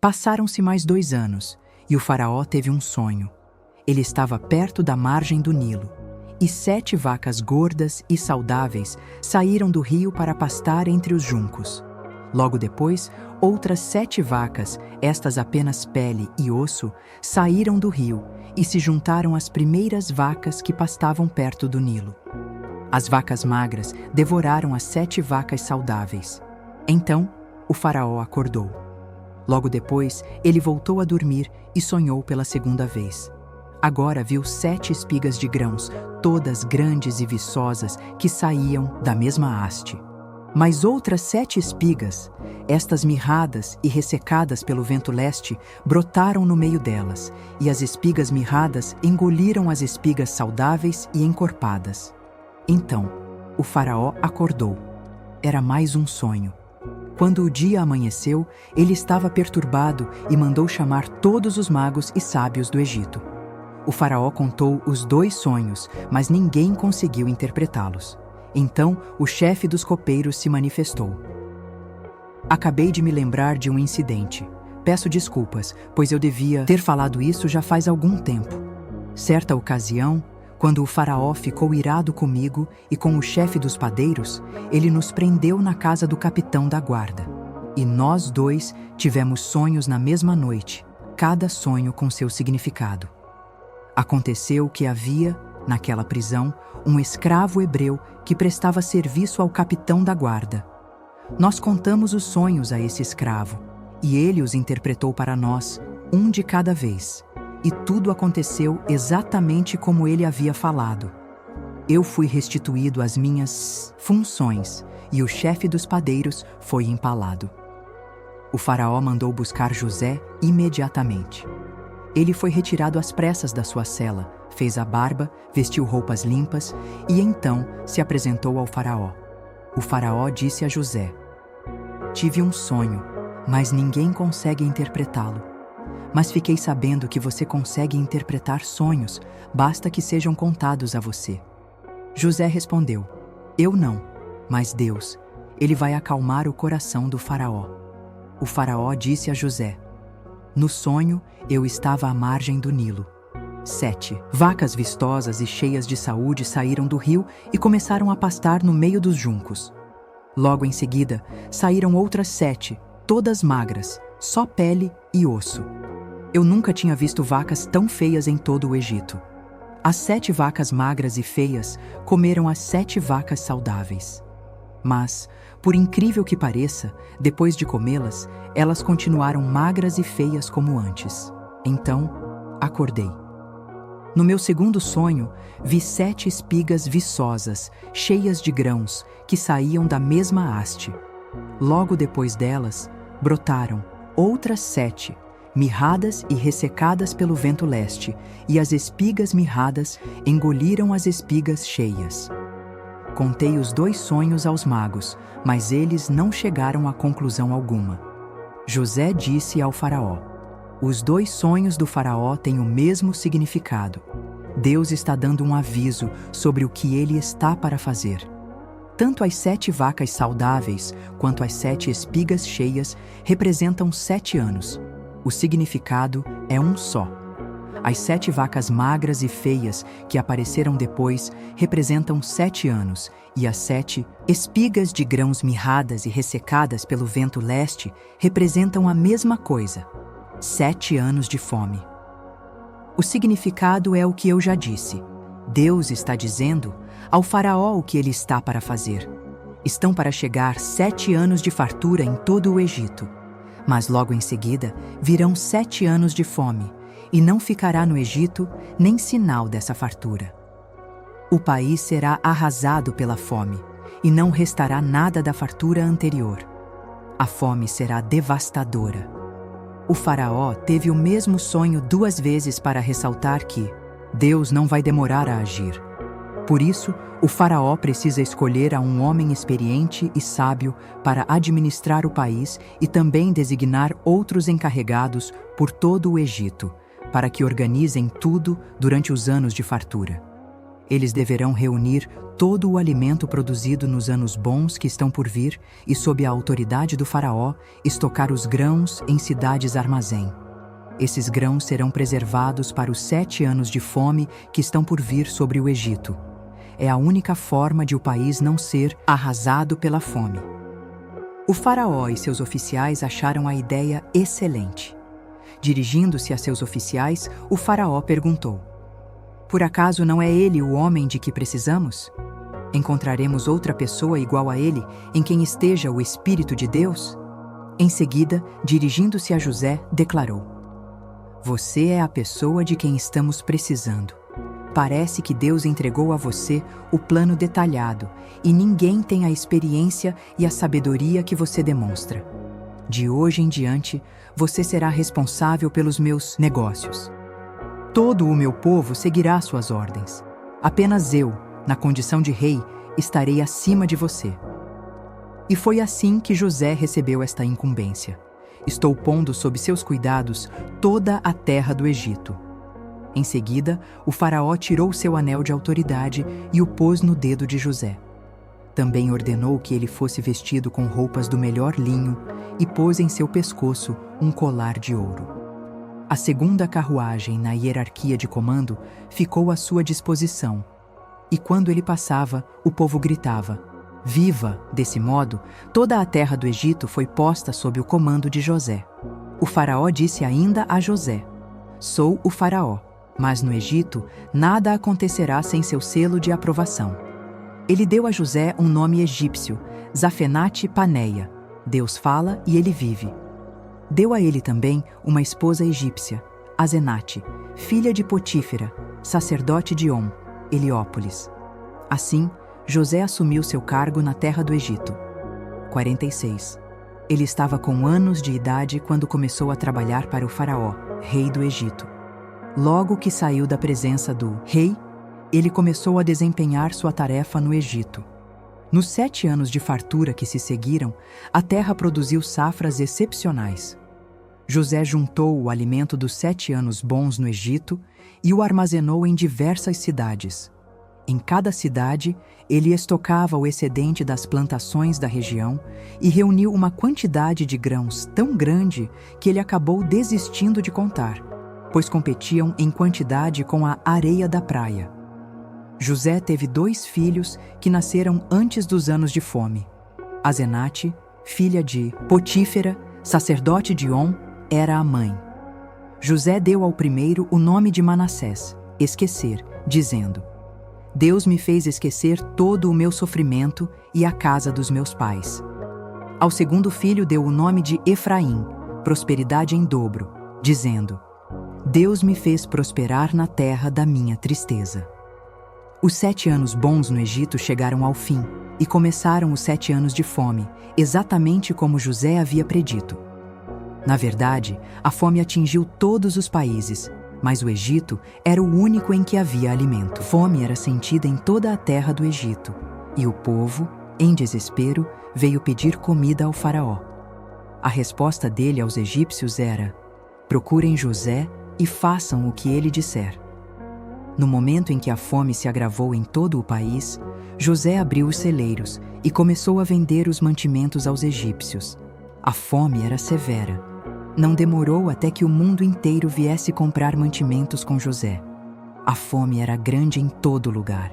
Passaram-se mais 2 anos, e o faraó teve um sonho. Ele estava perto da margem do Nilo, e 7 vacas gordas e saudáveis saíram do rio para pastar entre os juncos. Logo depois, outras 7 vacas, estas apenas pele e osso, saíram do rio e se juntaram às primeiras vacas que pastavam perto do Nilo. As vacas magras devoraram as 7 vacas saudáveis. Então, o faraó acordou. Logo depois, ele voltou a dormir e sonhou pela segunda vez. Agora viu 7 espigas de grãos, todas grandes e viçosas, que saíam da mesma haste. Mas outras 7 espigas, estas mirradas e ressecadas pelo vento leste, brotaram no meio delas, e as espigas mirradas engoliram as espigas saudáveis e encorpadas. Então, o faraó acordou. Era mais um sonho. Quando o dia amanheceu, ele estava perturbado e mandou chamar todos os magos e sábios do Egito. O faraó contou os 2 sonhos, mas ninguém conseguiu interpretá-los. Então, o chefe dos copeiros se manifestou. Acabei de me lembrar de um incidente. Peço desculpas, pois eu devia ter falado isso já faz algum tempo. Certa ocasião, quando o faraó ficou irado comigo e com o chefe dos padeiros, ele nos prendeu na casa do capitão da guarda. E nós 2 tivemos sonhos na mesma noite, cada sonho com seu significado. Aconteceu que havia, naquela prisão, um escravo hebreu que prestava serviço ao capitão da guarda. Nós contamos os sonhos a esse escravo, e ele os interpretou para nós, um de cada vez. E tudo aconteceu exatamente como ele havia falado. Eu fui restituído às minhas funções, e o chefe dos padeiros foi empalado. O faraó mandou buscar José imediatamente. Ele foi retirado às pressas da sua cela, fez a barba, vestiu roupas limpas e então se apresentou ao faraó. O faraó disse a José: "Tive um sonho, mas ninguém consegue interpretá-lo. Mas fiquei sabendo que você consegue interpretar sonhos, basta que sejam contados a você." José respondeu: "Eu não, mas Deus. Ele vai acalmar o coração do faraó." O faraó disse a José: "No sonho, eu estava à margem do Nilo. 7 vacas vistosas e cheias de saúde saíram do rio e começaram a pastar no meio dos juncos. Logo em seguida, saíram outras 7, todas magras, só pele e osso. Eu nunca tinha visto vacas tão feias em todo o Egito. As 7 vacas magras e feias comeram as 7 vacas saudáveis. Mas, por incrível que pareça, depois de comê-las, elas continuaram magras e feias como antes. Então, acordei. No meu segundo sonho, vi 7 espigas viçosas, cheias de grãos, que saíam da mesma haste. Logo depois delas, brotaram outras 7, mirradas e ressecadas pelo vento leste, e as espigas mirradas engoliram as espigas cheias. Contei os 2 sonhos aos magos, mas eles não chegaram a conclusão alguma. José disse ao faraó: "Os 2 sonhos do faraó têm o mesmo significado. Deus está dando um aviso sobre o que ele está para fazer. Tanto as 7 vacas saudáveis quanto as 7 espigas cheias representam 7 anos. O significado é um só. As 7 vacas magras e feias que apareceram depois representam 7 anos, e as 7 espigas de grãos mirradas e ressecadas pelo vento leste representam a mesma coisa: 7 anos de fome. O significado é o que eu já disse. Deus está dizendo ao faraó o que ele está para fazer. Estão para chegar 7 anos de fartura em todo o Egito. Mas logo em seguida virão 7 anos de fome, e não ficará no Egito nem sinal dessa fartura. O país será arrasado pela fome, e não restará nada da fartura anterior. A fome será devastadora." O faraó teve o mesmo sonho 2 vezes para ressaltar que Deus não vai demorar a agir. Por isso, o faraó precisa escolher a um homem experiente e sábio para administrar o país e também designar outros encarregados por todo o Egito, para que organizem tudo durante os anos de fartura. Eles deverão reunir todo o alimento produzido nos anos bons que estão por vir e, sob a autoridade do faraó, estocar os grãos em cidades armazém. Esses grãos serão preservados para os 7 anos de fome que estão por vir sobre o Egito. É a única forma de o país não ser arrasado pela fome. O faraó e seus oficiais acharam a ideia excelente. Dirigindo-se a seus oficiais, o faraó perguntou: por acaso não é ele o homem de que precisamos? Encontraremos outra pessoa igual a ele, em quem esteja o Espírito de Deus? Em seguida, dirigindo-se a José, declarou: você é a pessoa de quem estamos precisando. Parece que Deus entregou a você o plano detalhado, e ninguém tem a experiência e a sabedoria que você demonstra. De hoje em diante, você será responsável pelos meus negócios. Todo o meu povo seguirá suas ordens. Apenas eu, na condição de rei, estarei acima de você. E foi assim que José recebeu esta incumbência. Estou pondo sob seus cuidados toda a terra do Egito. Em seguida, o faraó tirou seu anel de autoridade e o pôs no dedo de José. Também ordenou que ele fosse vestido com roupas do melhor linho e pôs em seu pescoço um colar de ouro. A segunda carruagem na hierarquia de comando ficou à sua disposição, e quando ele passava, o povo gritava: viva! Desse modo, toda a terra do Egito foi posta sob o comando de José. O faraó disse ainda a José: sou o faraó, mas no Egito nada acontecerá sem seu selo de aprovação. Ele deu a José um nome egípcio, Zafenate-Paneia, Deus fala e ele vive. Deu a ele também uma esposa egípcia, Azenate, filha de Potífera, sacerdote de On, Heliópolis. Assim, José assumiu seu cargo na terra do Egito. 46. Ele estava com anos de idade quando começou a trabalhar para o faraó, rei do Egito. Logo que saiu da presença do rei, ele começou a desempenhar sua tarefa no Egito. Nos 7 anos de fartura que se seguiram, a terra produziu safras excepcionais. José juntou o alimento dos 7 anos bons no Egito e o armazenou em diversas cidades. Em cada cidade, ele estocava o excedente das plantações da região e reuniu uma quantidade de grãos tão grande que ele acabou desistindo de contar, pois competiam em quantidade com a areia da praia. José teve 2 filhos que nasceram antes dos anos de fome. Azenate, filha de Potífera, sacerdote de On, era a mãe. José deu ao primeiro o nome de Manassés, esquecer, dizendo: Deus me fez esquecer todo o meu sofrimento e a casa dos meus pais. Ao segundo filho deu o nome de Efraim, prosperidade em dobro, dizendo: Deus me fez prosperar na terra da minha tristeza. Os 7 anos bons no Egito chegaram ao fim, e começaram os 7 anos de fome, exatamente como José havia predito. Na verdade, a fome atingiu todos os países, mas o Egito era o único em que havia alimento. Fome era sentida em toda a terra do Egito, e o povo, em desespero, veio pedir comida ao faraó. A resposta dele aos egípcios era: procurem José e façam o que ele disser. No momento em que a fome se agravou em todo o país, José abriu os celeiros e começou a vender os mantimentos aos egípcios. A fome era severa. Não demorou até que o mundo inteiro viesse comprar mantimentos com José. A fome era grande em todo lugar.